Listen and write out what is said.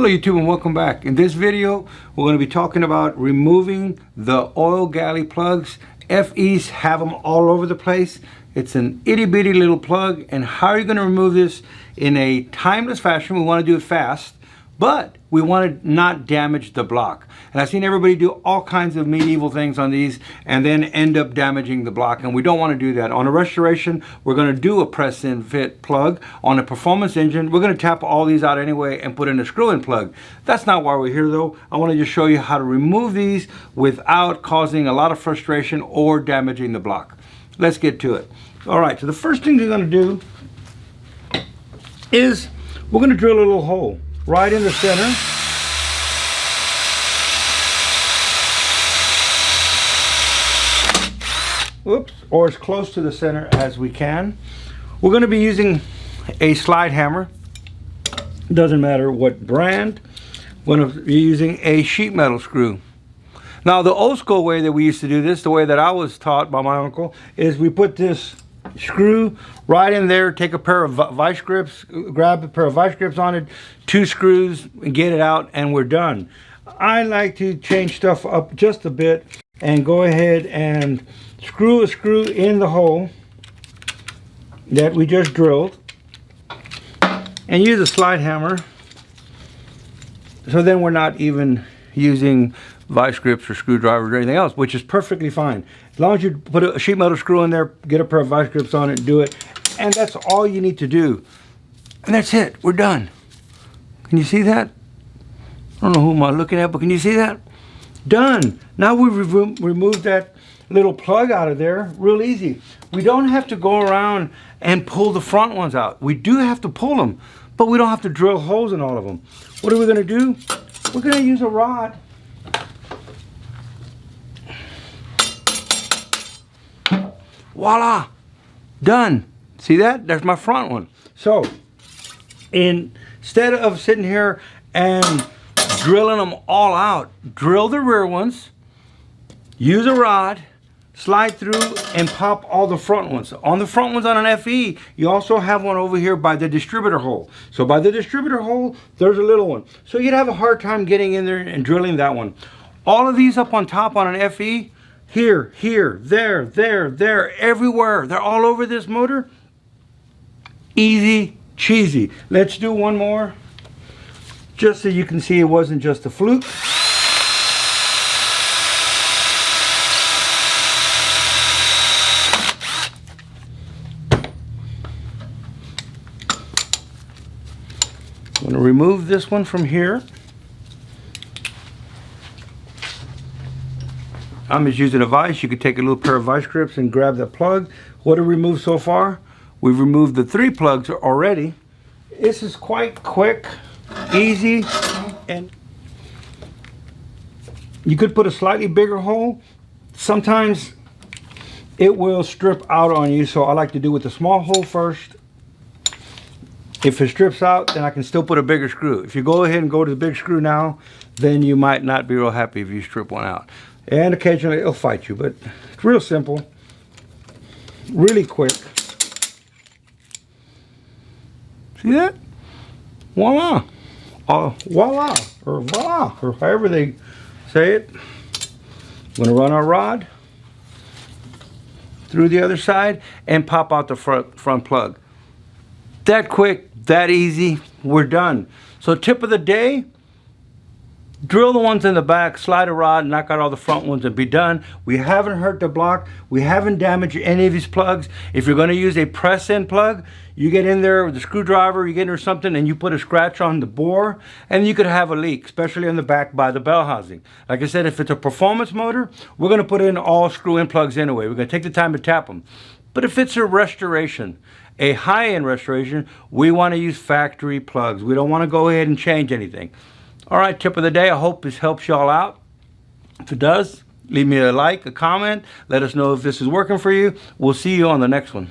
Hello YouTube and welcome back. In this video we're going to be talking about removing the oil galley plugs. FEs have them all over the place. It's an itty bitty little plug, and how are you going to remove this in a timeless fashion? We want to do it fast, but we want to not damage the block. And I've seen everybody do all kinds of medieval things on these and then end up damaging the block, and we don't want to do that. On a restoration, we're going to do a press in fit plug. On a performance engine, we're going to tap all these out anyway and put in a screw in plug. That's not why we're here though. I want to just show you how to remove these without causing a lot of frustration or damaging the block. Let's get to it. All right, so the first thing you're going to do is we're going to drill a little hole right in the center. Oops, or as close to the center as we can. We're going to be using a slide hammer. Doesn't matter what brand. We're going to be using a sheet metal screw. Now the old school way that we used to do this, the way that I was taught by my uncle, is we put this screw right in there, take a pair of vice grips, grab a pair of vice grips on it, 2 screws, and get it out, and we're done. I like to change stuff up just a bit and go ahead and screw a screw in the hole that we just drilled and use a slide hammer, so then we're not even using vice grips or screwdrivers or anything else, which is perfectly fine. As long as you put a sheet metal screw in there, get a pair of vice grips on it and do it, and that's all you need to do. And that's it, we're done. Can you see that? I don't know who am I looking at, but can you see that? Done. Now we've removed that little plug out of there real easy. We don't have to go around and pull the front ones out. We do have to pull them, but we don't have to drill holes in all of them. What are we going to do? We're going to use a rod. Voila, done. See that? There's my front one. So instead of sitting here and drilling them all out, drill the rear ones, use a rod, slide through and pop all the front ones. On the front ones on an FE, you also have one over here by the distributor hole. So by the distributor hole, there's a little one. So you'd have a hard time getting in there and drilling that one. All of these up on top on an FE, here, there, everywhere. They're all over this motor. Easy cheesy. Let's do one more, just so you can see it wasn't just a fluke. I'm going to remove this one from here. I'm just using a vise. You could take a little pair of vice grips and grab that plug. What have we removed so far? We've removed the 3 plugs already. This is quite quick, easy, and you could put a slightly bigger hole. Sometimes it will strip out on you, so I like to do with the small hole first. If it strips out, then I can still put a bigger screw. If you go ahead and go to the big screw now, then you might not be real happy if you strip one out. And occasionally it'll fight you, but it's real simple, really quick. See that? Voila. Voila, or voila, or however they say it. I'm gonna run our rod through the other side and pop out the front plug. That quick, that easy, we're done. So tip of the day, drill the ones in the back, slide a rod, knock out all the front ones and be done. We haven't hurt the block. We haven't damaged any of these plugs. If you're going to use a press-in plug, you get in there with a screwdriver, you get in there something, and you put a scratch on the bore, and you could have a leak, especially in the back by the bell housing. Like I said, if it's a performance motor, we're going to put in all screw-in plugs anyway. We're going to take the time to tap them. But if it's a restoration, a high-end restoration, we want to use factory plugs. We don't want to go ahead and change anything. All right, tip of the day. I hope this helps y'all out. If it does, leave me a like, a comment. Let us know if this is working for you. We'll see you on the next one.